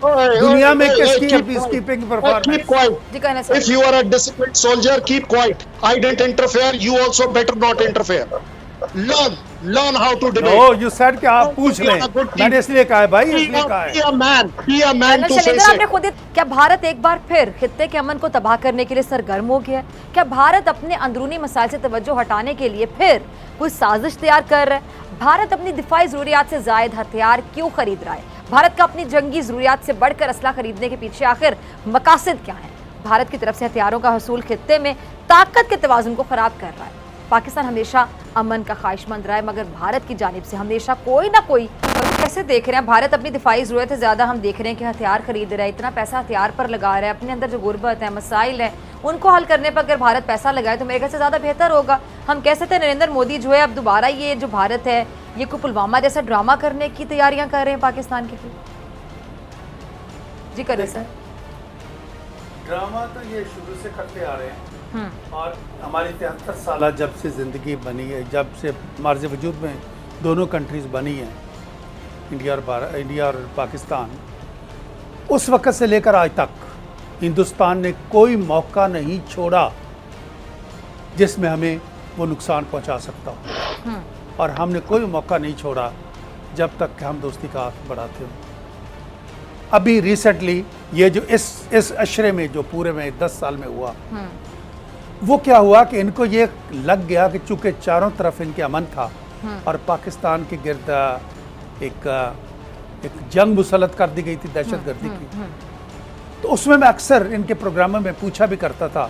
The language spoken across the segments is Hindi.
दुनिया में किसकी है keep peace quiet. Keeping Keep performance? quiet. जी कहना sir. If you are a disciplined soldier, keep quiet. I didn't interfere. You also better not interfere. Learn how to no debate. You said कि आप पूछ Be on लें, a good team. मैंने इसलिए कहा है भाई, Be इसलिए कहा be है। a man. Be a man colonel to Shailendra, face आपने it. खुद क्या भारत एक बार फिर खित्ते के अमन को तबाह करने के लिए सरगर्म हो गया है? क्या भारत अपने अंदरूनी मसाइल से तवज्जो हटाने के लिए फिर कोई साजिश तैयार कर रहा है? भारत अपनी दिफाई जरूरियात से जायद हथियार क्यों खरीद रहा है? भारत का अपनी जंगी जरूरियात से बढ़कर असला खरीदने के पीछे आखिर मकासद क्या है? भारत की तरफ से हथियारों का हसूल खित्ते में ताकत के तवाजुन को खराब कर रहा है। पाकिस्तान हमेशा अमन का ख्वाहिशमंद रहा है, मगर भारत की जानिब से हमेशा कोई ना कोई, कैसे देख रहे हैं भारत अपनी दिफाई जरूरत से ज़्यादा हम देख रहे हैं कि हथियार खरीद रहा है, इतना पैसा हथियार पर लगा रहा है, अपने अंदर जो गुर्बत है, मसाइल है, उनको हल करने पर अगर भारत पैसा लगाए तो मेरे ख्याल से ज़्यादा बेहतर होगा। हम कह सकते हैं नरेंद्र मोदी जो है अब दोबारा ये जो भारत है ये कोई पुलवामा जैसा ड्रामा करने की तैयारियां कर रहे हैं पाकिस्तान के लिए। जी करें सर। ड्रामा तो ये शुरू से करते आ रहे हैं, और हमारी 73 साल जब से ज़िंदगी बनी है, जब से मार्ज़ वजूद में दोनों कंट्रीज़ बनी हैं, इंडिया और पाकिस्तान, उस वक़्त से लेकर आज तक हिंदुस्तान ने कोई मौका नहीं छोड़ा जिसमें हमें वो नुकसान पहुंचा सकता हो, और हमने कोई मौका नहीं छोड़ा जब तक कि हम दोस्ती का हाथ बढ़ाते हो। अभी रिसेंटली ये जो इस अशरे में जो पूरे में 10 साल में हुआ, वो क्या हुआ कि इनको ये लग गया कि चूंकि चारों तरफ इनके अमन था और पाकिस्तान के गिर्द एक जंग मुसलत कर दी गई थी दहशतगर्दी की, तो उसमें मैं अक्सर इनके प्रोग्रामों में पूछा भी करता था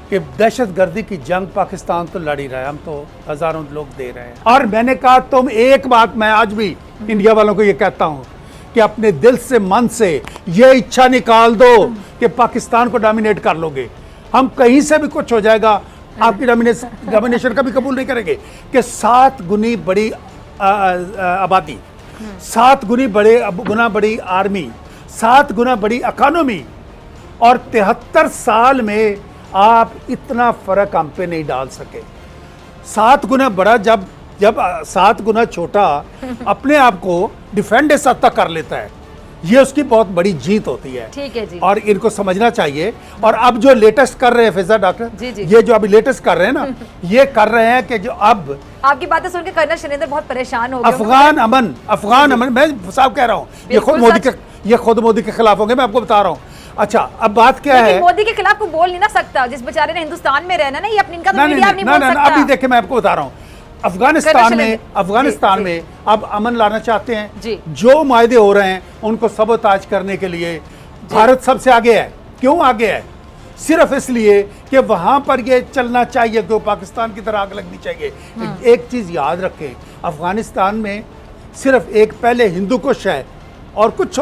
कि दहशतगर्दी की जंग पाकिस्तान तो लड़ ही रहा है, हम तो हजारों लोग दे रहे हैं। और मैंने कहा तुम एक बात मैं आज भी इंडिया वालों को ये कहता हूँ कि अपने दिल से मन से ये इच्छा निकाल दो कि पाकिस्तान को डोमिनेट कर लोगे, हम कहीं से भी कुछ हो जाएगा, आपकी डोमिनेशन का भी कबूल नहीं करेंगे। कि 7 गुनी बड़ी आबादी, 7 गुना बड़ी आर्मी, 7 गुना बड़ी इकोनॉमी, और 73 साल में आप इतना फर्क हम पे नहीं डाल सके। 7 गुना बड़ा जब 7 गुना छोटा अपने आप को डिफेंड इस हद तक कर लेता है, ये उसकी बहुत बड़ी जीत होती है। ठीक है जी। और इनको समझना चाहिए। और अब जो लेटेस्ट कर रहे हैं फिजा डॉक्टर जी जी। ये जो अभी लेटेस्ट कर रहे हैं ना ये कर रहे हैं कि जो अब आपकी बातें सुन के कर्नल शैलेंद्र बहुत परेशान हो गए। अफगान अमन मैं साहब कह रहा हूँ, ये खुद मोदी के खिलाफ होंगे, मैं आपको बता रहा हूँ। अच्छा अब बात क्या है, मोदी के खिलाफ को बोल नहीं ना सकता, जिस बेचारे ने हिंदुस्तान में रहना ना, ये अपनी इनका तो मीडिया नहीं बोल सकता। अभी देखिए मैं आपको बता रहा हूँ, अफगानिस्तान में अब अमन लाना चाहते हैं, जो मायदे हो रहे हैं उनको सबोताज करने के लिए भारत सबसे आगे है। क्यों आगे है? सिर्फ इसलिए कि वहां पर ये चलना चाहिए कि पाकिस्तान की तरह आग लगनी चाहिए। एक चीज याद रखें, अफगानिस्तान में सिर्फ एक पहले हिंदू कुश है और कुछ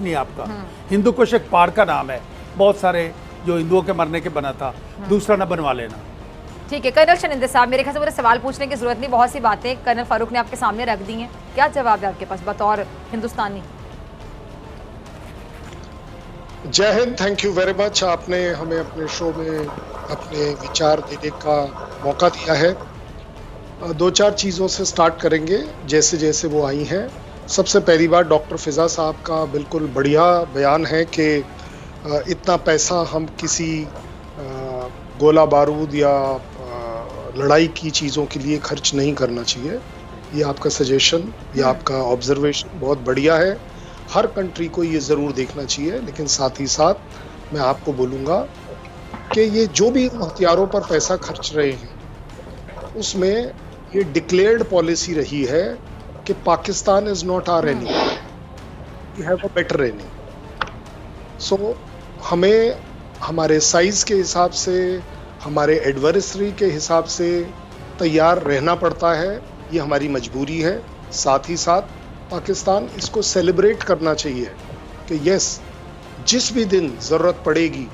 नहीं आपका। हिंदू कुश एक पहाड़ का नाम है, बहुत सारे जो हिंदुओं के मरने के बना था, दूसरा ना बनवा लेना। ठीक है कर्नल शैलेंद्र साहब, मेरे ख्याल से मुझे सवाल पूछने की जरूरत नहीं, बहुत सी बातें कर्नल फारूक ने आपके सामने रख दी हैं। क्या जवाब है आपके पास बतौर हिंदुस्तानी? जय Hind, thank you very much. आपने हमें अपने शो में अपने विचार देने का मौका दिया है। 2-4 चीज़ों से स्टार्ट करेंगे जैसे जैसे वो आई हैं। सबसे पहली बात, डॉक्टर फिजा साहब का बिल्कुल बढ़िया बयान है कि इतना पैसा हम किसी गोला बारूद या लड़ाई की चीज़ों के लिए खर्च नहीं करना चाहिए। ये आपका सजेशन, ये आपका ऑब्जर्वेशन बहुत बढ़िया है। हर कंट्री को ये ज़रूर देखना चाहिए, लेकिन साथ ही साथ मैं आपको बोलूँगा कि ये जो भी हथियारों पर पैसा खर्च रहे हैं उसमें ये डिक्लेयर्ड पॉलिसी रही है कि Pakistan is not our enemy, we have a better enemy. So हमें हमारे साइज़ के हिसाब से, हमारे एडवर्सरी के हिसाब से तैयार रहना पड़ता है, ये हमारी मजबूरी है। साथ ही साथ पाकिस्तान इसको सेलिब्रेट करना चाहिए कि यस, जिस भी दिन ज़रूरत पड़ेगी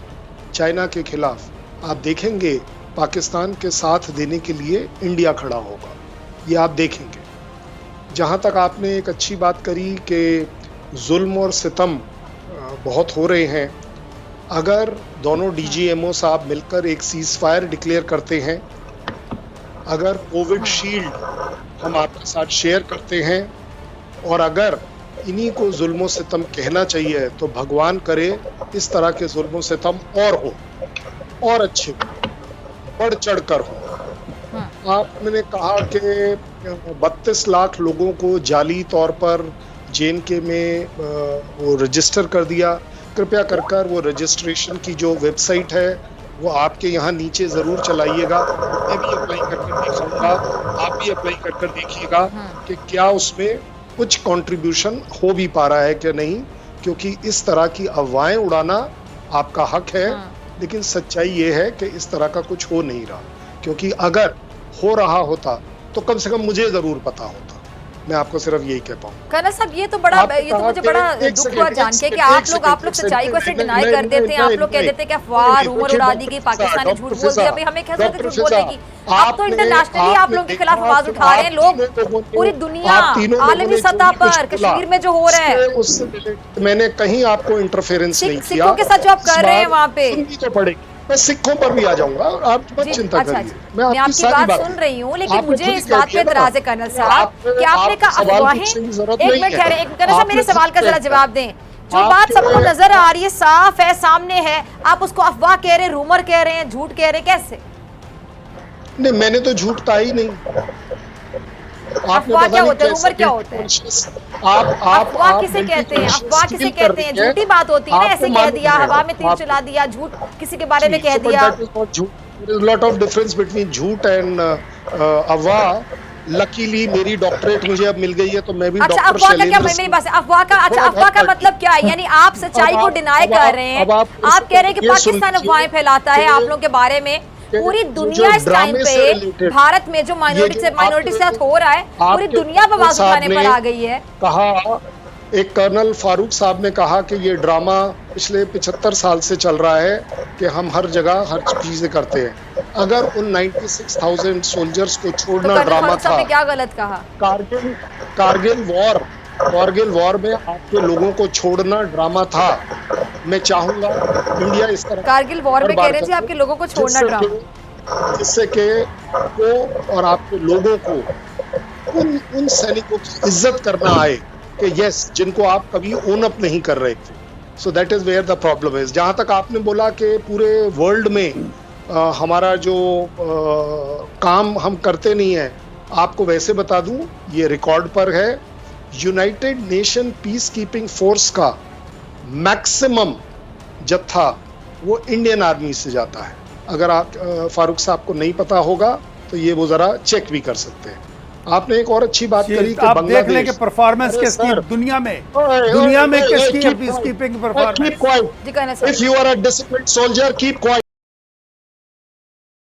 चाइना के खिलाफ, आप देखेंगे पाकिस्तान के साथ देने के लिए इंडिया खड़ा होगा, ये आप देखेंगे। जहाँ तक आपने एक अच्छी बात करी कि जुल्म और सितम बहुत हो रहे हैं, अगर दोनों डीजीएमओ साहब मिलकर एक सीज फायर डिक्लेयर करते हैं, अगर कोविड शील्ड हम आपके साथ शेयर करते हैं, और अगर इन्हीं को जुल्मों सितम कहना चाहिए, तो भगवान करे इस तरह के जुल्मों सितम और हो, और अच्छे हो, बढ़ चढ़ कर हो। आपने कहा कि 32 लाख लोगों को जाली तौर पर JNK में वो रजिस्टर कर दिया। कृपया कर वो रजिस्ट्रेशन की जो वेबसाइट है वो आपके यहाँ नीचे जरूर चलाइएगा। मैं भी अप्लाई कर देखूंगा, आप भी अप्लाई कर देखिएगा कि क्या उसमें कुछ कंट्रीब्यूशन हो भी पा रहा है कि नहीं, क्योंकि इस तरह की अफवाहें उड़ाना आपका हक है, लेकिन सच्चाई ये है कि इस तरह का कुछ हो नहीं रहा। क्योंकि अगर हो रहा होता तो कम से कम मुझे जरूर पता होता। मैं आपको सिर्फ यही कह पाऊँ। कर्नल साहब, ये तो मुझे बड़ा दुख हुआ जान के कि आप लोग सच्चाई को ऐसे डिनाई कर देते हैं। आप लोग कह देते हैं कि अफवाह, रूमर उड़ा दी गई, पाकिस्तान ने झूठ बोल दिया। भाई हमें कैसे झूठ बोलने की? आप तो इंटरनेशनली आप लोगों के खिलाफ आवाज उठा रहे हैं। लोग पूरी दुनिया, आलमी सतह पर कश्मीर में जो हो रहा है, उससे मैंने कहीं आपको इंटरफेरेंस नहीं किया। सिखों के साथ जो आप कर रहे हैं वहाँ पे, तो पड़ेगी। मैं सिखों पर भी आ जाऊंगा, आप मत चिंता करिए। मैं आपकी बात सुन रही हूँ, लेकिन मुझे इस बात पे एतराज है कर्नल साहब कि आपने कहा अफवाहें। एक मिनट ठहरे, कर्नल साहब मेरे सवाल का जरा जवाब दें। जो बात सबको नजर आ रही है, साफ है, सामने है, आप उसको अफवाह कह रहे हैं, रूमर कह रहे हैं, झूठ कह रहे हैं, कैसे? नहीं, मैंने तो झूठ कहा ही नहीं। अफवाह क्या होता है, रूमर क्या होता है? अफवाह किसे कहते हैं? अफवाह किसे कहते हैं? झूठी बात होती है ना, ऐसे कह दिया, हवा में तीर चला दिया, झूठ किसी के बारे में कह दिया। लॉट ऑफ डिफरेंस बिटवीन झूठ एंड अफवाह। लकीली मेरी डॉक्टरेट मुझे अब मिल गई है, तो मैं भी अच्छा, अफवाह का क्या, मेरी बात, अफवाह का मतलब क्या है? यानी आप सच्चाई को डिनाई कर रहे हैं। आप कह रहे हैं कि पाकिस्तान अफवाहें फैलाता है आप लोगों के बारे में। पूरी दुनिया इस टाइम पे भारत में जो माइनॉरिटी के साथ हो रहा है, पूरी दुनिया आवाज उठाने पर आ गई है। कहा, एक कर्नल फारूक साहब ने कहा कि ये ड्रामा पिछले 75 साल से चल रहा है कि हम हर जगह हर चीजें करते हैं। अगर उन 96,000 सोल्जर्स को छोड़ना ड्रामा था, क्या गलत कहा? कारगिल वॉर में आपके लोगों को छोड़ना ड्रामा था। मैं चाहूंगा इंडिया इस तरह कारगिल वॉर में कह रहे थे आपके लोगों को छोड़ना ड्रामा, जिससे कि को और आपके लोगों को उन सैनिकों की इज्जत करना आए कि यस, जिनको आप कभी ओन अप नहीं कर रहे थे। So that is where the problem is. जहां तक आपने बोला कि पूरे वर्ल्ड में हमारा जो काम हम करते नहीं है, आपको वैसे बता दूं, ये रिकॉर्ड पर है, United nation peace keeping force का मैक्सिमम जत्था वो इंडियन आर्मी से जाता है। अगर आप फारूक साहब को नहीं पता होगा तो ये वो जरा चेक भी कर सकते हैं। आपने एक और अच्छी बात करी कि आप देख लें कि परफॉर्मेंस किसकी दुनिया में किसकी peace keeping performance. If you are a disciplined soldier, keep quiet.